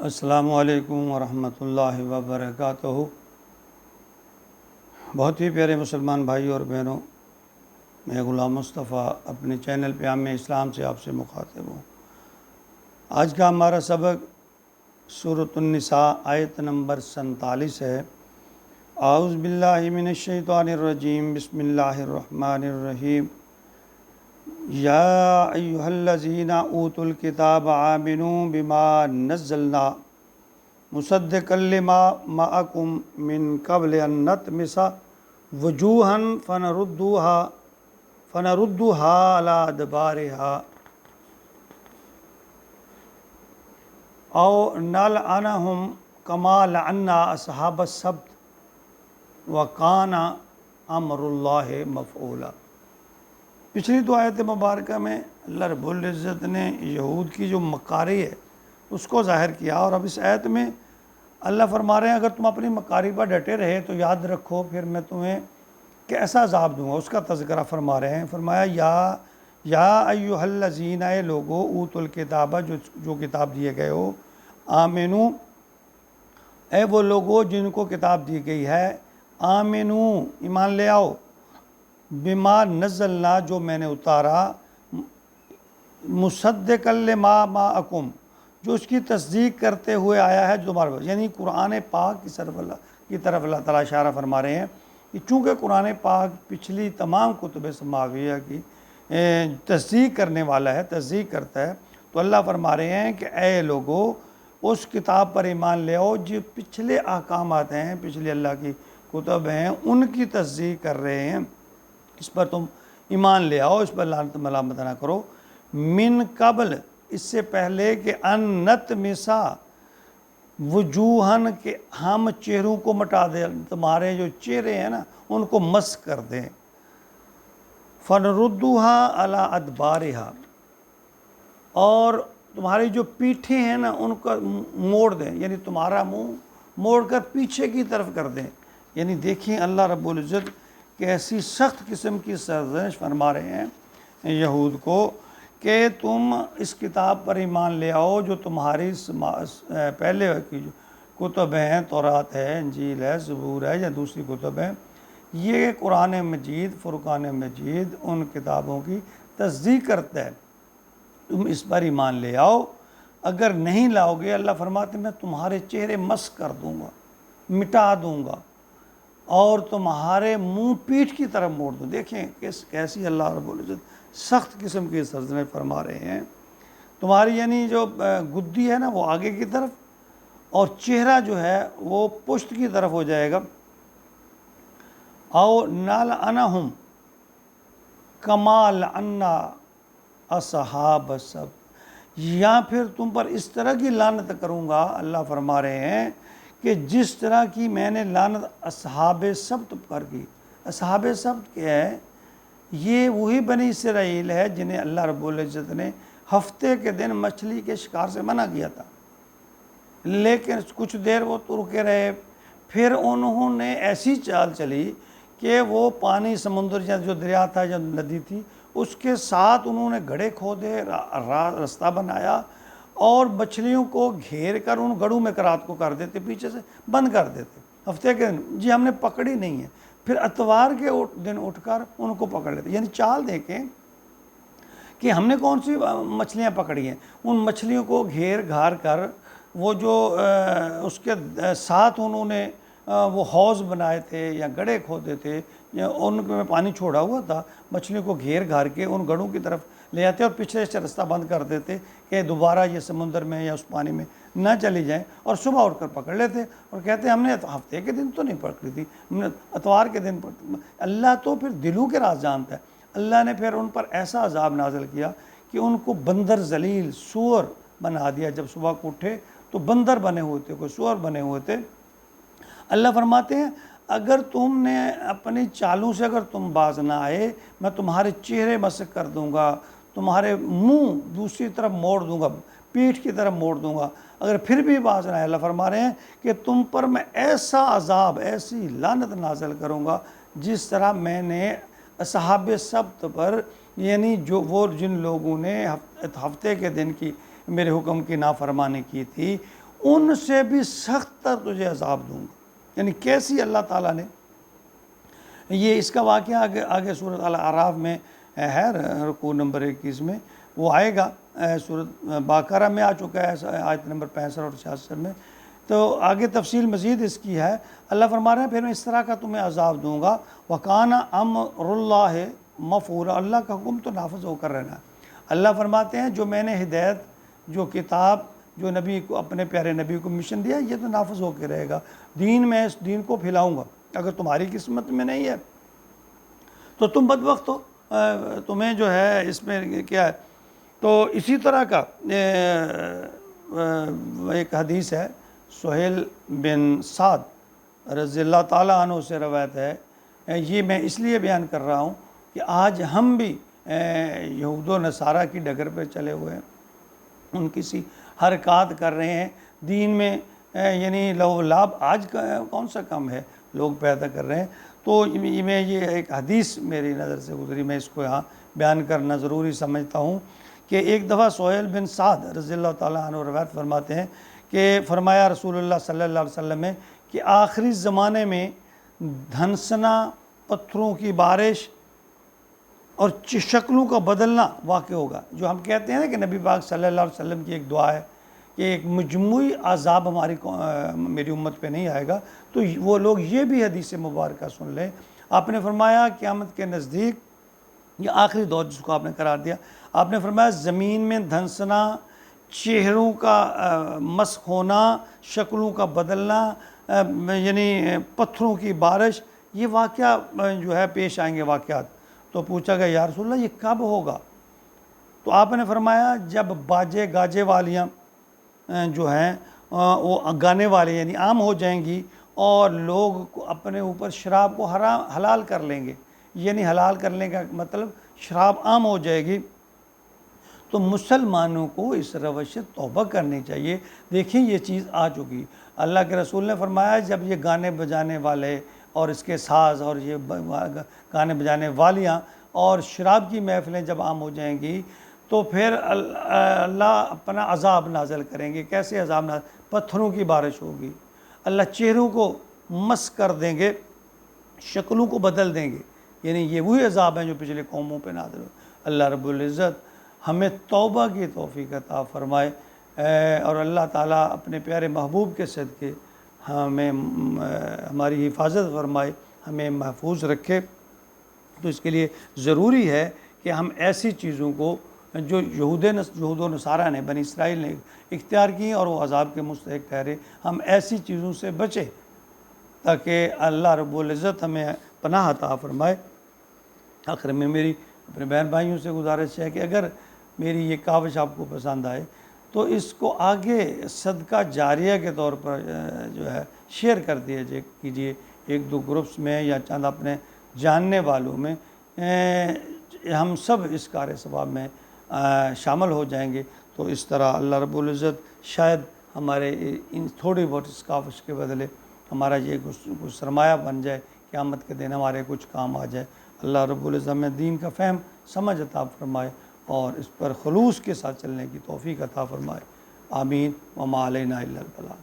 السلام علیکم ورحمۃ اللہ وبرکاتہ۔ بہت ہی پیارے مسلمان بھائی اور بہنوں، میں غلام مصطفیٰ اپنے چینل پیام اسلام سے آپ سے مخاطب ہوں۔ آج کا ہمارا سبق سورۃ النساء آیت نمبر 47 ہے۔ اعوذ باللہ من الشیطان الرجیم، بسم اللہ الرحمن الرحیم۔ یا ایہا الذین اوتوا الکتاب آمنوا بما نزلنا مصدقا لما معکم من قبل ان نطمس وجوہا فنردها علی ادبارها او نلعنہم کما لعنا اصحاب السبت وکان امر اللہ مفعولا۔ پچھلی دو آیت مبارکہ میں اللہ رب العزت نے یہود کی جو مکاری ہے اس کو ظاہر کیا، اور اب اس آیت میں اللہ فرما رہے ہیں اگر تم اپنی مکاری پر ڈٹے رہے تو یاد رکھو پھر میں تمہیں کیسا عذاب دوں گا، اس کا تذکرہ فرما رہے ہیں۔ فرمایا یا ایھا الذین، اے لوگو، اوتوا الکتاب، جو کتاب دیے گئے ہو، آمنو، اے وہ لوگو جن کو کتاب دی گئی ہے، آمنو، ایمان لے آؤ، بما نزلنا، جو میں نے اتارا، مصدقا لما معکم، جو اس کی تصدیق کرتے ہوئے آیا ہے جو تمہارے پاس، یعنی قرآن پاک کی طرف اللہ تعالیٰ اشارہ فرما رہے ہیں کہ چونکہ قرآن پاک پچھلی تمام کتب سماویہ کی تصدیق کرنے والا ہے، تصدیق کرتا ہے، تو اللہ فرما رہے ہیں کہ اے لوگو اس کتاب پر ایمان لے آؤ جو پچھلے احکامات ہیں، پچھلی اللہ کی کتب ہیں، ان کی تصدیق کر رہے ہیں، اس پر تم ایمان لے آؤ، اس پر لعنت ملامت نہ کرو، من قبل، اس سے پہلے کہ ان نطمسا وجوہن، کہ ہم چہروں کو مٹا دیں، تمہارے جو چہرے ہیں نا ان کو مس کر دیں، فنردها علی ادبارها، اور تمہاری جو پیٹھیں ہیں نا ان کو موڑ دیں، یعنی تمہارا منہ موڑ کر پیچھے کی طرف کر دیں۔ یعنی دیکھیں اللہ رب العزت کیسی سخت قسم کی سرزنش فرما رہے ہیں یہود کو کہ تم اس کتاب پر ایمان لے آؤ جو تمہاری پہلے کی جو کتب ہیں، تورات ہے، انجیل ہے، زبور ہے یا دوسری کتب ہیں، یہ قرآن مجید، فرقان مجید ان کتابوں کی تصدیق کرتا ہے، تم اس پر ایمان لے آؤ۔ اگر نہیں لاؤ گے، اللہ فرماتے ہیں میں تمہارے چہرے مس کر دوں گا، مٹا دوں گا، اور تمہارے منہ پیٹھ کی طرف موڑ دوں۔ دیکھیں کیسی اللہ رب العزت سخت قسم کی سرزنش فرما رہے ہیں۔ تمہاری یعنی جو گدی ہے نا وہ آگے کی طرف، اور چہرہ جو ہے وہ پشت کی طرف ہو جائے گا۔ او نلعنہم کما لعنا اصحاب السبت، یا پھر تم پر اس طرح کی لعنت کروں گا، اللہ فرما رہے ہیں کہ جس طرح کی میں نے لعنت اصحاب سبت پر کی۔ اصحاب سبت کیا ہے؟ یہ وہی بنی اسرائیل ہے جنہیں اللہ رب العزت نے ہفتے کے دن مچھلی کے شکار سے منع کیا تھا، لیکن کچھ دیر وہ رکے رہے، پھر انہوں نے ایسی چال چلی کہ وہ پانی سمندر یا جو دریا تھا یا ندی تھی اس کے ساتھ انہوں نے گڑھے کھودے، رستہ بنایا، اور مچھلیوں کو گھیر کر ان گڑھوں میں رات کو کر دیتے، پیچھے سے بند کر دیتے ہفتے کے دن، جی ہم نے پکڑی نہیں ہے، پھر اتوار کے دن اٹھ کر ان کو پکڑ لیتے۔ یعنی چال دیکھیں کہ ہم نے کون سی مچھلیاں پکڑی ہیں، ان مچھلیوں کو گھیر گھار کر وہ جو اس کے ساتھ انہوں نے وہ حوض بنائے تھے یا گڑھے کھودے تھے یا ان میں پانی چھوڑا ہوا تھا، مچھلیوں کو گھیر گھار کے ان گڑھوں کی طرف لے آتے اور پیچھے سے رستہ بند کر دیتے کہ دوبارہ یہ سمندر میں یا اس پانی میں نہ چلی جائیں، اور صبح اٹھ کر پکڑ لیتے اور کہتے ہم نے ہفتے کے دن تو نہیں پکڑی تھی، ہم نے اتوار کے دن پکڑی۔ اللہ تو پھر دلوں کے راز جانتا ہے۔ اللہ نے پھر ان پر ایسا عذاب نازل کیا کہ ان کو بندر ذلیل سور بنا دیا، جب صبح کو اٹھے تو بندر بنے ہوئے تھے، کوئی سور بنے ہوئے تھے۔ اللہ فرماتے ہیں اگر تم نے اپنی چالوں سے اگر تم باز نہ آئے، میں تمہارے چہرے مسک کر دوں گا، تمہارے منہ دوسری طرف موڑ دوں گا، پیٹھ کی طرف موڑ دوں گا، اگر پھر بھی باز نہ آئے، اللہ فرما رہے ہیں کہ تم پر میں ایسا عذاب، ایسی لعنت نازل کروں گا جس طرح میں نے اصحاب سبت پر، یعنی جو وہ جن لوگوں نے ہفتے کے دن کی میرے حکم کی نافرمانی کی تھی، ان سے بھی سخت تر تجھے عذاب دوں گا. یعنی کیسی اللہ تعالیٰ نے یہ اس کا واقعہ آگے سورۃ الاعراف میں ہے، رکوع نمبر 21 میں وہ آئے گا. سورۃ باقرہ میں آ چکا ہے آیت نمبر 65 اور 66 میں. تو آگے تفصیل مزید اس کی ہے. اللہ فرما رہے ہیں پھر میں اس طرح کا تمہیں عذاب دوں گا. وَقَانَ أَمْرُ اللَّهِ مَفْعُولًا، اللہ کا حکم تو نافذ ہو کر رہنا. اللہ فرماتے ہیں جو میں نے ہدایت، جو کتاب، جو نبی کو، اپنے پیارے نبی کو مشن دیا، یہ تو نافذ ہو کے رہے گا. دین میں اس دین کو پھیلاؤں گا. اگر تمہاری قسمت میں نہیں ہے تو تم بدبخت ہو، تمہیں جو ہے اس میں کیا ہے. تو اسی طرح کا ایک حدیث ہے، سہیل بن سعد رضی اللہ تعالیٰ عنہ سے روایت ہے. یہ میں اس لیے بیان کر رہا ہوں کہ آج ہم بھی یہود و نصارہ کی ڈگر پہ چلے ہوئے ہیں، ان کی سی حرکات کر رہے ہیں دین میں. یعنی لو و لعب آج کون سا کم ہے لوگ پیدا کر رہے ہیں. تو میں یہ ایک حدیث میری نظر سے گزری، میں اس کو یہاں بیان کرنا ضروری سمجھتا ہوں کہ ایک دفعہ سہیل بن سعد رضی اللہ تعالیٰ عنہ روایت فرماتے ہیں کہ فرمایا رسول اللہ صلی اللہ علیہ وسلم نے کہ آخری زمانے میں دھنسنا، پتھروں کی بارش اور شکلوں کا بدلنا واقع ہوگا. جو ہم کہتے ہیں نا کہ نبی پاک صلی اللہ علیہ وسلم کی ایک دعا ہے کہ ایک مجموعی عذاب میری امت پہ نہیں آئے گا. تو وہ لوگ یہ بھی حدیث مبارکہ سن لیں. آپ نے فرمایا قیامت کے نزدیک، یہ آخری دور جس کو آپ نے قرار دیا، آپ نے فرمایا زمین میں دھنسنا، چہروں کا مسخ ہونا، شکلوں کا بدلنا، یعنی پتھروں کی بارش، یہ واقعہ جو ہے پیش آئیں گے واقعات. تو پوچھا گیا یا رسول اللہ یہ کب ہوگا؟ تو آپ نے فرمایا جب باجے گاجے والیاں جو ہیں وہ گانے والے یعنی عام ہو جائیں گی، اور لوگ اپنے اوپر شراب کو حلال کر لیں گے. یعنی حلال کرنے کا مطلب شراب عام ہو جائے گی. تو مسلمانوں کو اس روش سے توبہ کرنی چاہیے. دیکھیں یہ چیز آ چکی. اللہ کے رسول نے فرمایا جب یہ گانے بجانے والے اور اس کے ساز اور یہ گانے بجانے والیاں اور شراب کی محفلیں جب عام ہو جائیں گی تو پھر اللہ اپنا عذاب نازل کریں گے. کیسے عذاب نازل؟ پتھروں کی بارش ہوگی، اللہ چہروں کو مس کر دیں گے، شکلوں کو بدل دیں گے. یعنی یہ وہی عذاب ہیں جو پچھلے قوموں پہ نازل ہوئے. اللہ رب العزت ہمیں توبہ کی توفیق عطا فرمائے، اور اللہ تعالیٰ اپنے پیارے محبوب کے صدقے ہمیں ہماری حفاظت فرمائے، ہمیں محفوظ رکھے. تو اس کے لیے ضروری ہے کہ ہم ایسی چیزوں کو جو یہود و نصارہ نے، بنی اسرائیل نے اختیار کی اور وہ عذاب کے مستحق ٹھہرے، ہم ایسی چیزوں سے بچیں تاکہ اللہ رب العزت ہمیں پناہ عطا فرمائے. آخر میں میری اپنے بہن بھائیوں سے گزارش ہے کہ اگر میری یہ کاوش آپ کو پسند آئے تو اس کو آگے صدقہ جاریہ کے طور پر جو ہے شیئر کر کیجیے، ایک دو گروپس میں یا چند اپنے جاننے والوں میں. ہم سب اس کار ثواب میں شامل ہو جائیں گے. تو اس طرح اللہ رب العزت شاید ہمارے ان تھوڑی بہت اس کاوش کے بدلے ہمارا یہ کچھ سرمایہ بن جائے، قیامت کے دن ہمارے کچھ کام آ جائے. اللہ رب العزت ہمیں دین کا فہم سمجھ عطا فرمائے اور اس پر خلوص کے ساتھ چلنے کی توفیق عطا فرمائے. آمین. وما علینا الا البلاغ.